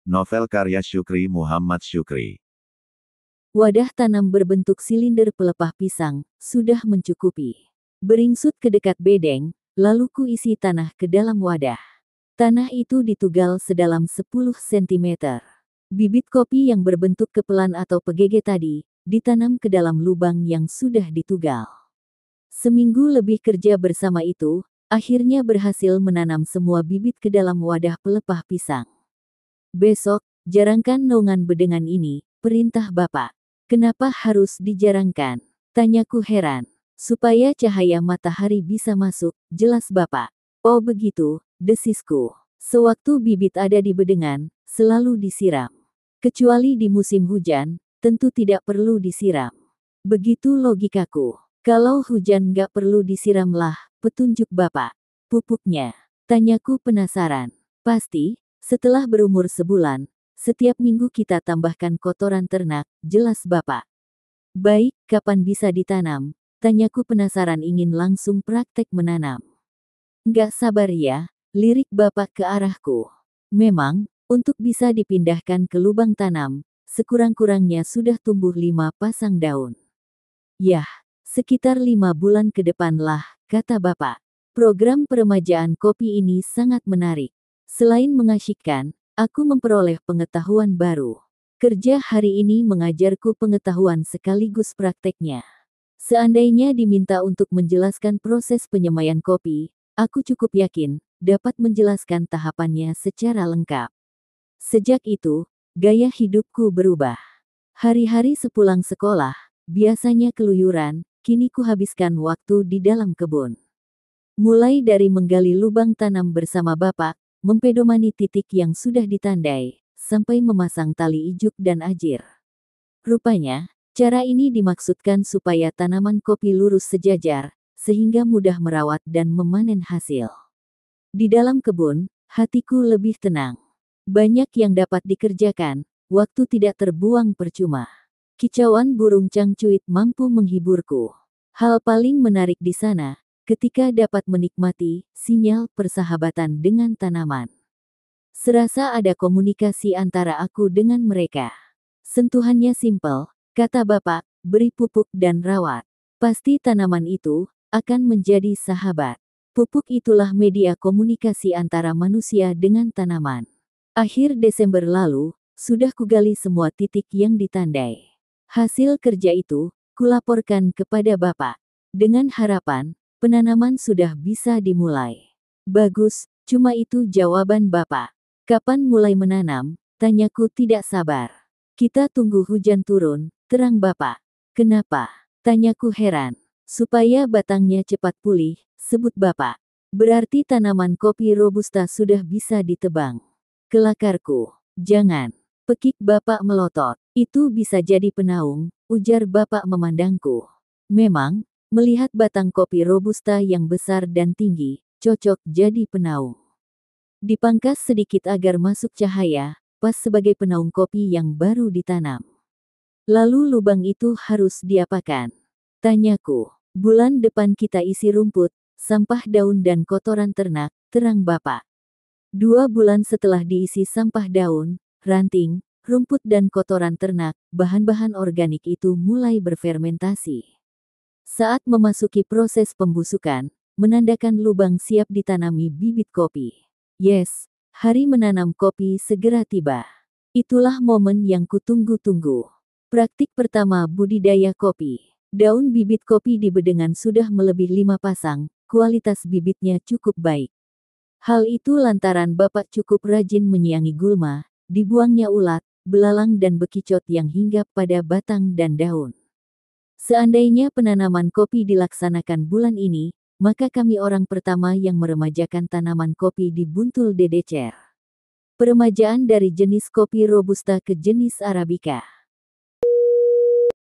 Novel karya Syukri Muhammad Syukri. Wadah tanam berbentuk silinder pelepah pisang, sudah mencukupi. Beringsut ke dekat bedeng, lalu ku isi tanah ke dalam wadah. Tanah itu ditugal sedalam 10 cm. Bibit kopi yang berbentuk kepelan atau pegege tadi, ditanam ke dalam lubang yang sudah ditugal. Seminggu lebih kerja bersama itu, akhirnya berhasil menanam semua bibit ke dalam wadah pelepah pisang. Besok, jarangkan naungan bedengan ini, perintah Bapak. Kenapa harus dijarangkan? Tanyaku heran. Supaya cahaya matahari bisa masuk, jelas Bapak. Oh begitu, desisku. Sewaktu bibit ada di bedengan, selalu disiram. Kecuali di musim hujan, tentu tidak perlu disiram. Begitu logikaku. Kalau hujan nggak perlu disiramlah, petunjuk Bapak. Pupuknya. Tanyaku penasaran. Pasti, setelah berumur sebulan, setiap minggu kita tambahkan kotoran ternak, jelas Bapak. Baik, kapan bisa ditanam? Tanyaku penasaran ingin langsung praktek menanam. Nggak sabar ya, lirik Bapak ke arahku. Memang, untuk bisa dipindahkan ke lubang tanam, sekurang-kurangnya sudah tumbuh 5 pasang daun. Yah, sekitar 5 bulan ke depan lah, kata Bapak. Program peremajaan kopi ini sangat menarik. Selain mengasyikkan, aku memperoleh pengetahuan baru. Kerja hari ini mengajarku pengetahuan sekaligus prakteknya. Seandainya diminta untuk menjelaskan proses penyemaian kopi, aku cukup yakin dapat menjelaskan tahapannya secara lengkap. Sejak itu, gaya hidupku berubah. Hari-hari sepulang sekolah, biasanya keluyuran, kini kuhabiskan waktu di dalam kebun. Mulai dari menggali lubang tanam bersama Bapak, mempedomani titik yang sudah ditandai, sampai memasang tali ijuk dan ajir. Rupanya, cara ini dimaksudkan supaya tanaman kopi lurus sejajar, sehingga mudah merawat dan memanen hasil. Di dalam kebun, hatiku lebih tenang. Banyak yang dapat dikerjakan, waktu tidak terbuang percuma. Kicauan burung cangcuit mampu menghiburku. Hal paling menarik di sana, ketika dapat menikmati sinyal persahabatan dengan tanaman. Serasa ada komunikasi antara aku dengan mereka. Sentuhannya simpel, kata Bapak, beri pupuk dan rawat. Pasti tanaman itu akan menjadi sahabat. Pupuk itulah media komunikasi antara manusia dengan tanaman. Akhir Desember lalu, sudah kugali semua titik yang ditandai. Hasil kerja itu, kulaporkan kepada Bapak. Dengan harapan, penanaman sudah bisa dimulai. Bagus, cuma itu jawaban Bapak. Kapan mulai menanam? Tanyaku tidak sabar. Kita tunggu hujan turun, terang Bapak. Kenapa? Tanyaku heran. Supaya batangnya cepat pulih, sebut Bapak. Berarti tanaman kopi robusta sudah bisa ditebang. Kelakarku. Jangan. Pekik Bapak melotot. Itu bisa jadi penaung, ujar Bapak memandangku. Memang, melihat batang kopi robusta yang besar dan tinggi, cocok jadi penaung. Dipangkas sedikit agar masuk cahaya, pas sebagai penaung kopi yang baru ditanam. Lalu lubang itu harus diapakan? Tanyaku. Bulan depan kita isi rumput, sampah daun dan kotoran ternak, terang Bapak. 2 bulan setelah diisi sampah daun, ranting, rumput dan kotoran ternak, bahan-bahan organik itu mulai berfermentasi. Saat memasuki proses pembusukan, menandakan lubang siap ditanami bibit kopi. Yes, hari menanam kopi segera tiba. Itulah momen yang kutunggu-tunggu. Praktik pertama budidaya kopi. Daun bibit kopi di bedengan sudah melebihi 5 pasang, kualitas bibitnya cukup baik. Hal itu lantaran Bapak cukup rajin menyiangi gulma, dibuangnya ulat, belalang dan bekicot yang hinggap pada batang dan daun. Seandainya penanaman kopi dilaksanakan bulan ini, maka kami orang pertama yang meremajakan tanaman kopi di Buntul Dedecer. Peremajaan dari jenis kopi Robusta ke jenis Arabica.